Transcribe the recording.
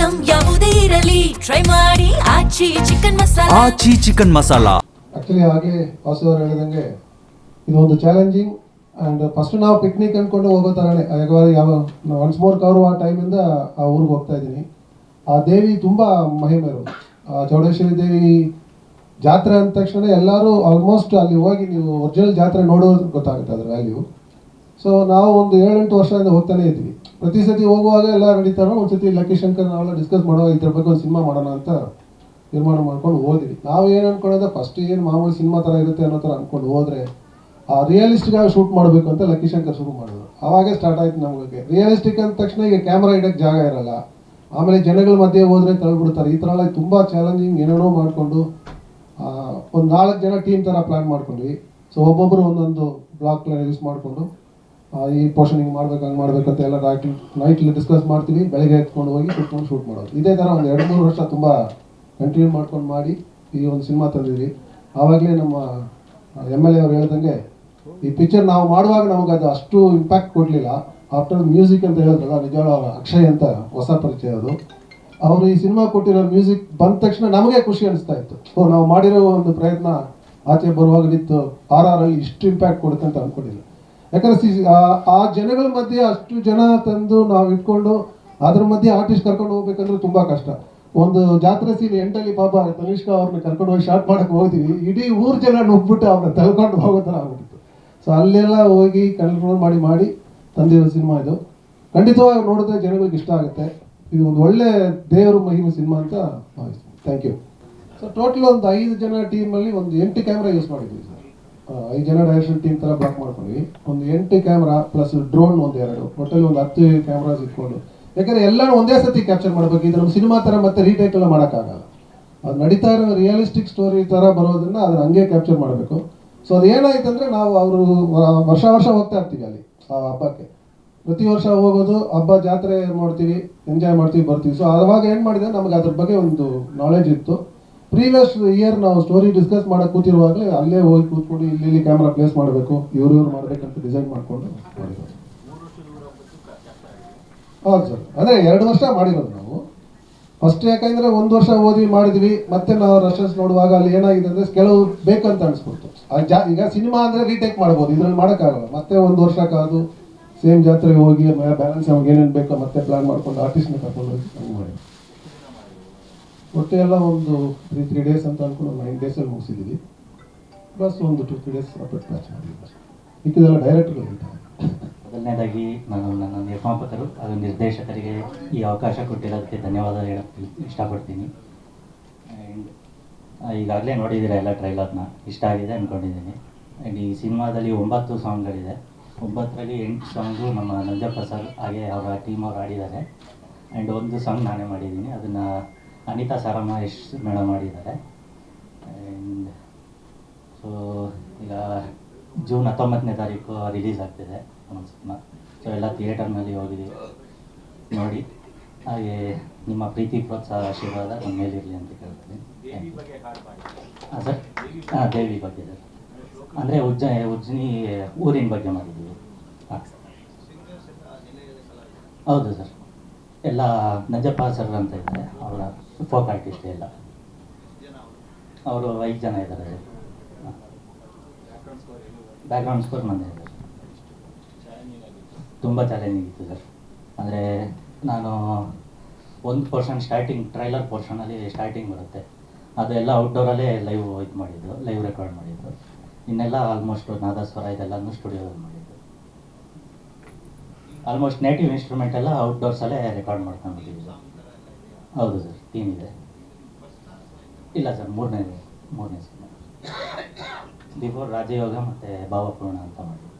Item ಯಾವುದೇ ಇರಲಿ try ಮಾಡಿ ಆಚಿ ಚಿಕನ್ ಮಸಾಲಾ. ಆಕ್ಚುಲಿ ಹಾಗೆ ವಾಸು ಅವರು ಹೇಳಿದಂಗೆ ಇದು ಒಂದು ಚಾಲೆಂಜಿಂಗ್ ಆ್ಯಂಡ್ ಫಸ್ಟ್ ನಾವು ಪಿಕ್ನಿಕ್ ಅಂದ್ಕೊಂಡು ಹೋಗೋ ಥರನೇ ಯಾವ ಒನ್ಸ್ ಮೋರ್ ಕವರು ಆ ಟೈಮಿಂದ ಆ ಊರಿಗೆ ಹೋಗ್ತಾ ಇದ್ದೀನಿ. ಆ ದೇವಿ ತುಂಬ ಮಹಿಮೆ ಇರೋದು. ಚೌಡೇಶ್ವರಿ ದೇವಿ ಜಾತ್ರೆ ಅಂದ ತಕ್ಷಣ ಎಲ್ಲರೂ ಆಲ್ಮೋಸ್ಟ್ ಅಲ್ಲಿ ಹೋಗಿ ನೀವು ಒರಿಜಿನಲ್ ಜಾತ್ರೆ ನೋಡೋದು ಗೊತ್ತಾಗುತ್ತೆ ಅದ್ರ ವ್ಯಾಲ್ಯೂ. ಸೊ ನಾವು ಒಂದು 7-8 ವರ್ಷದಿಂದ ಹೋಗ್ತಾನೆ ಇದ್ವಿ. ಪ್ರತಿ ಸತಿ ಹೋಗುವಾಗ ಎಲ್ಲ ನಡೀತಾರೋ ಒಂದು ಸತಿ ಲಕ್ಕಿ ಶಂಕರ್ ನಾವೆಲ್ಲ ಡಿಸ್ಕಸ್ ಮಾಡುವಾಗ ಇದ್ರ ಬಗ್ಗೆ ಒಂದು ಸಿನಿಮಾ ಮಾಡೋಣ ಅಂತ ತೀರ್ಮಾನ ಮಾಡ್ಕೊಂಡು ಹೋದ್ವಿ. ನಾವು ಏನು ಅಂದ್ಕೊಳ್ಳೋದು ಫಸ್ಟ್ ಏನು ಮಾಮೂಲಿ ಸಿನಿಮಾ ಥರ ಇರುತ್ತೆ ಅನ್ನೋ ಥರ ಅಂದ್ಕೊಂಡು ಹೋದರೆ ಆ ರಿಯಲಿಸ್ಟಿಕ್ ಆಗಿ ಶೂಟ್ ಮಾಡಬೇಕು ಅಂತ ಲಕ್ಕಿ ಶಂಕರ್ ಶುರು ಮಾಡಿದ್ರು. ಆವಾಗೇ ಸ್ಟಾರ್ಟ್ ಆಯ್ತು ನಮಗೆ. ರಿಯಲಿಸ್ಟಿಕ್ ಅಂದ ತಕ್ಷಣ ಈಗ ಕ್ಯಾಮ್ರಾ ಇಡೋಕ್ಕೆ ಜಾಗ ಇರಲ್ಲ, ಆಮೇಲೆ ಜನಗಳ ಮಧ್ಯೆ ಹೋದರೆ ತಳ್ಬಿಡ್ತಾರೆ. ಈ ಥರ ಎಲ್ಲ ತುಂಬ ಚಾಲೆಂಜಿಂಗ್ ಏನೇನೋ ಮಾಡಿಕೊಂಡು ಒಂದು 4 ಜನ ಟೀಮ್ ಥರ ಪ್ಲ್ಯಾನ್ ಮಾಡ್ಕೊಂಡ್ವಿ. ಸೊ ಒಬ್ಬೊಬ್ಬರು ಒಂದೊಂದು ಬ್ಲಾಕ್ ಯೂಸ್ ಮಾಡಿಕೊಂಡು ಈ ಪೋರ್ಷನ್ ಹಿಂಗೆ ಮಾಡ್ಬೇಕು ಹಂಗೆ ಮಾಡ್ಬೇಕು ಅಂತ ಎಲ್ಲ ನೈಟ್ಲಿ ಡಿಸ್ಕಸ್ ಮಾಡ್ತೀವಿ. ಬೆಳಗ್ಗೆ ಎತ್ಕೊಂಡು ಹೋಗಿ ಕುತ್ಕೊಂಡು ಶೂಟ್ ಮಾಡೋದು. ಇದೇ ಥರ ಒಂದು 2-3 ವರ್ಷ ತುಂಬ ಕಂಟಿನ್ಯೂ ಮಾಡ್ಕೊಂಡು ಮಾಡಿ ಈ ಒಂದು ಸಿನಿಮಾ ತಂದಿದ್ವಿ. ಆವಾಗಲೇ ನಮ್ಮ MLA ಅವ್ರು ಹೇಳ್ದಂಗೆ ಈ ಪಿಕ್ಚರ್ ನಾವು ಮಾಡುವಾಗ ನಮಗೆ ಅದು ಅಷ್ಟು ಇಂಪ್ಯಾಕ್ಟ್ ಕೊಡಲಿಲ್ಲ. ಆಫ್ಟರ್ ಮ್ಯೂಸಿಕ್ ಅಂತ ಹೇಳಿದ್ರಲ್ಲ, ನಿಜವಾಗ್ಲೂ ಅಕ್ಷಯ್ ಅಂತ ಹೊಸ ಪರಿಚಯ ಅದು. ಅವರು ಈ ಸಿನಿಮಾ ಕೊಟ್ಟಿರೋ ಮ್ಯೂಸಿಕ್ ಬಂದ ತಕ್ಷಣ ನಮಗೆ ಖುಷಿ ಅನಿಸ್ತಾ ಇತ್ತು. ಸೊ ನಾವು ಮಾಡಿರೋ ಒಂದು ಪ್ರಯತ್ನ ಆಚೆ ಬರುವಾಗ ನಿಂತು RRR ಅಲ್ಲಿ ಇಷ್ಟು ಇಂಪ್ಯಾಕ್ಟ್ ಕೊಡುತ್ತೆ ಅಂತ ಅಂದ್ಕೊಂಡಿಲ್ಲ. ಯಾಕಂದ್ರೆ ಆ ಜನಗಳ ಮಧ್ಯೆ ಅಷ್ಟು ಜನ ತಂದು ನಾವು ಇಟ್ಕೊಂಡು ಅದ್ರ ಮಧ್ಯೆ ಆರ್ಟಿಸ್ಟ್ ಕರ್ಕೊಂಡು ಹೋಗ್ಬೇಕಂದ್ರೆ ತುಂಬ ಕಷ್ಟ. ಒಂದು ಜಾತ್ರೆ ಸೀನ್ ಎಂಟಲ್ಲಿ ಪಾಪ ತನಿಷ್ಕಾ ಅವ್ರನ್ನ ಕರ್ಕೊಂಡು ಹೋಗಿ ಶಾರ್ಟ್ ಮಾಡಕ್ಕೆ ಹೋಗ್ತೀವಿ, ಇಡೀ ಊರು ಜನ ನುಗ್ಬಿಟ್ಟು ಅವ್ರನ್ನ ತಳ್ಕೊಂಡು ಹೋಗೋ ಥರ ಆಗ್ಬಿಟ್ಟಿತ್ತು. ಸೊ ಅಲ್ಲೆಲ್ಲ ಹೋಗಿ ಕಂಟ್ರೋಲ್ ಮಾಡಿ ತಂದಿರೋ ಸಿನಿಮಾ ಇದು. ಖಂಡಿತವಾಗಿ ನೋಡಿದ್ರೆ ಜನಗಳಿಗೆ ಇಷ್ಟ ಆಗುತ್ತೆ. ಇದು ಒಂದು ಒಳ್ಳೆ ದೇವರ ಮಹಿಮೆ ಸಿನಿಮಾ ಅಂತ ಭಾವಿಸ್ತೀನಿ. Thank you. ಸೊ ಟೋಟಲ್ ಒಂದು 5 ಜನ ಟೀಮಲ್ಲಿ ಒಂದು 8 ಕ್ಯಾಮ್ರಾ ಯೂಸ್ ಮಾಡಿದ್ವಿ ಸರ್. 5 ಜನ ಡೈರೆಕ್ಷನ್ ಟೀಮ್ ಥರ ಬ್ಲಾಕ್ ಮಾಡ್ಕೊಂಡ್ವಿ. ಒಂದು 8 ಕ್ಯಾಮ್ರಾ ಪ್ಲಸ್ ಡ್ರೋನ್ ಒಂದು 2, ಒಟ್ಟಲ್ಲಿ ಒಂದು 10 ಕ್ಯಾಮ್ರಾಸ್ ಇಟ್ಕೊಂಡು. ಯಾಕಂದರೆ ಎಲ್ಲರೂ ಒಂದೇ ಸತಿ ಕ್ಯಾಪ್ಚರ್ ಮಾಡಬೇಕು. ಇದು ನಮ್ಮ ಸಿನಿಮಾ ಥರ ಮತ್ತೆ ರೀಟೇಕ್ ಎಲ್ಲ ಮಾಡೋಕ್ಕಾಗಲ್ಲ. ಅದು ನಡೀತಾ ಇರೋ ರಿಯಲಿಸ್ಟಿಕ್ ಸ್ಟೋರಿ ಥರ ಬರೋದನ್ನು ಅದನ್ನು ಹಂಗೆ ಕ್ಯಾಪ್ಚರ್ ಮಾಡಬೇಕು. ಸೊ ಅದು ಏನಾಯ್ತು ಅಂದರೆ ನಾವು ಅವರು ವರ್ಷ ಹೋಗ್ತಾ ಇರ್ತೀವಿ ಅಲ್ಲಿ ಆ ಹಬ್ಬಕ್ಕೆ. ಪ್ರತಿ ವರ್ಷ ಹೋಗೋದು, ಹಬ್ಬ ಜಾತ್ರೆ ಮಾಡ್ತೀವಿ, ಎಂಜಾಯ್ ಮಾಡ್ತೀವಿ, ಬರ್ತೀವಿ. ಸೊ ಆವಾಗ ಏನು ಮಾಡಿದೆ, ನಮಗೆ ಅದ್ರ ಬಗ್ಗೆ ಒಂದು ನಾಲೆಜ್ ಇತ್ತು. ಪ್ರೀವಿಯಸ್ ಇಯರ್ ನಾವು ಸ್ಟೋರಿ ಡಿಸ್ಕಸ್ ಮಾಡೋಕೆ ಕೂತಿರುವಾಗಲೇ ಅಲ್ಲೇ ಹೋಗಿ ಕೂತ್ಕೊಂಡು ಇಲ್ಲಿ ಕ್ಯಾಮ್ರಾ ಪ್ಲೇಸ್ ಮಾಡಬೇಕು, ಇವ್ರು ಮಾಡಬೇಕಂತ ಡಿಸೈನ್ ಮಾಡಿಕೊಂಡು ಮಾಡಿರೋದು. ಹೌದು ಸರ್, ಅದೇ 2 ವರ್ಷ ಮಾಡಿರೋದು ನಾವು. ಫಸ್ಟ್ ಯಾಕಂದರೆ 1 ವರ್ಷ ಓದಿ ಮಾಡಿದ್ವಿ. ಮತ್ತೆ ನಾವು ರಶಸ್ ನೋಡುವಾಗ ಅಲ್ಲಿ ಏನಾಗಿದೆ ಅಂದರೆ ಕೆಲವು ಬೇಕಂತ ಅನಿಸ್ಬಿಡ್ತು. ಈಗ ಸಿನಿಮಾ ಅಂದರೆ ರೀಟೇಕ್ ಮಾಡ್ಬೋದು, ಇದರಲ್ಲಿ ಮಾಡೋಕ್ಕಾಗಲ್ಲ. ಮತ್ತೆ 1 ವರ್ಷ ಕಾದು ಸೇಮ್ ಜಾತ್ರೆಗೆ ಹೋಗಿ ಬ್ಯಾಲೆನ್ಸ್ ನಮ್ಗೆ ಏನೇನು ಬೇಕೋ ಮತ್ತೆ ಪ್ಲಾನ್ ಮಾಡ್ಕೊಂಡು ಆರ್ಟಿಸ್ಟ್ನ ಕರ್ಕೊಂಡು ಹೋಗಿ ಹಂಗೆ ಮಾಡಿ ಒಟ್ಟು ಎಲ್ಲ ಒಂದು 3 ಡೇಸ್ ಅಂತ ಅಂದ್ಕೊಂಡು 9 ಡೇಸಲ್ಲಿ ಮುಗಿಸಿದ್ದೀವಿ. ಬಸ್ ಒಂದು 2-3 ಡೇಸ್ ಸಪ್ರೇಟ್ ಮ್ಯಾಚ್ ಮಾಡಿದ್ವಿ. ಇದೆಲ್ಲ ಡೈರೆಕ್ಟ್ಗಳು ಹೇಳ್ತಾರೆ. ಮೊದಲನೇದಾಗಿ ನಾನು ನನ್ನ ನಿರ್ಮಾಪಕರು ಹಾಗೂ ನಿರ್ದೇಶಕರಿಗೆ ಈ ಅವಕಾಶ ಕೊಟ್ಟಿರೋದಕ್ಕೆ ಧನ್ಯವಾದ ಹೇಳಕ್ಕೆ ಇಷ್ಟಪಡ್ತೀನಿ. ಆ್ಯಂಡ್ ಈಗಾಗಲೇ ನೋಡಿದ್ದೀರ ಎಲ್ಲ ಟ್ರೈಲರ್ನ, ಇಷ್ಟ ಆಗಿದೆ ಅಂದ್ಕೊಂಡಿದ್ದೀನಿ. ಆ್ಯಂಡ್ ಈ ಸಿನಿಮಾದಲ್ಲಿ 9 ಸಾಂಗ್ಗಳಿದೆ. 9ರಲ್ಲಿ 8 ಸಾಂಗು ನಮ್ಮ ನಂಜಪ್ಪ ಸರ್ ಹಾಗೆ ಅವರ ಟೀಮ್ ಅವರು ಆಡಿದ್ದಾರೆ. ಆ್ಯಂಡ್ 1 ಸಾಂಗ್ ನಾನೇ ಮಾಡಿದ್ದೀನಿ, ಅದನ್ನು ಅನಿತಾ ಸಾರಮಹೇಶ್ ಮೇಡಮ್ ಮಾಡಿದ್ದಾರೆ. ಆ್ಯಂಡ್ ಸೊ ಈಗ ಜೂನ್ 19ನೇ ತಾರೀಕು ರಿಲೀಸ್ ಆಗ್ತಿದೆ ಒಂದು ಸಿನಿಮಾ. ಸೊ ಎಲ್ಲ ಥಿಯೇಟರ್ನಲ್ಲಿ ಹೋಗಿದ್ದೀವಿ, ನೋಡಿ. ಹಾಗೆ ನಿಮ್ಮ ಪ್ರೀತಿ ಪ್ರೋತ್ಸಾಹ ಆಶೀರ್ವಾದ ನಮ್ಮ ಮೇಲಿರಲಿ ಅಂತ ಕೇಳ್ತೀನಿ. ಹಾಂ ಸರ್, ದೇವಿ ಬಗ್ಗೆ ಸರ್, ಅಂದರೆ ಉಜ್ಜನಿ ಊರಿನ ಬಗ್ಗೆ ಮಾಡಿದ್ದೀವಿ. ಹಾಂ ಹೌದು ಸರ್, ಎಲ್ಲ ನಂಜಪ್ಪ ಸರ್ ಅಂತ ಇದ್ದಾರೆ, ಅವರ ಫೋಕ್ ಆರ್ಟಿಸ್ಟ್ ಎಲ್ಲ. ಅವರು 5 ಜನ ಇದ್ದಾರೆ ಸರ್. ಬ್ಯಾಕ್ಗ್ರೌಂಡ್ ಸ್ಕೋರ್ ಮಂದೆ ಇದೆ. ತುಂಬ ಚಾಲೆಂಜಿಂಗ್ ಇತ್ತು ಸರ್. ಅಂದರೆ ನಾನು ಒಂದು ಪೋರ್ಷನ್ ಟ್ರೈಲರ್ ಪೋರ್ಷನಲ್ಲಿ ಸ್ಟಾರ್ಟಿಂಗ್ ಬರುತ್ತೆ, ಅದೆಲ್ಲ ಔಟ್ಡೋರಲ್ಲೇ ಲೈವ್ ಮಾಡಿದ್ದು, ಲೈವ್ ರೆಕಾರ್ಡ್ ಮಾಡಿದ್ದು. ಇನ್ನೆಲ್ಲ ಆಲ್ಮೋಸ್ಟ್ ನಾದಸ್ವರ ಇದೆಲ್ಲನೂ ಸ್ಟುಡಿಯೋದಲ್ಲಿ ಮಾಡಿದ್ದು. ಆಲ್ಮೋಸ್ಟ್ ನೇಟಿವ್ ಇನ್ಸ್ಟ್ರೂಮೆಂಟ್ ಎಲ್ಲ ಔಟ್ಡೋರ್ಸಲ್ಲೇ ರೆಕಾರ್ಡ್ ಮಾಡ್ಕೊಂಡ್ಬಿಟ್ಟಿದ್ವಿ ಸರ್. ಹೌದು ಸರ್, ಥೀಮ್ ಇದೆ. ಇಲ್ಲ ಸರ್, ಮೂರನೇ ಸಿನಿಮಾ. ಬಿಫೋರ್ ರಾಜಯೋಗ ಮತ್ತು ಭಾವಪೂರ್ಣ ಅಂತ ಮಾಡಿ.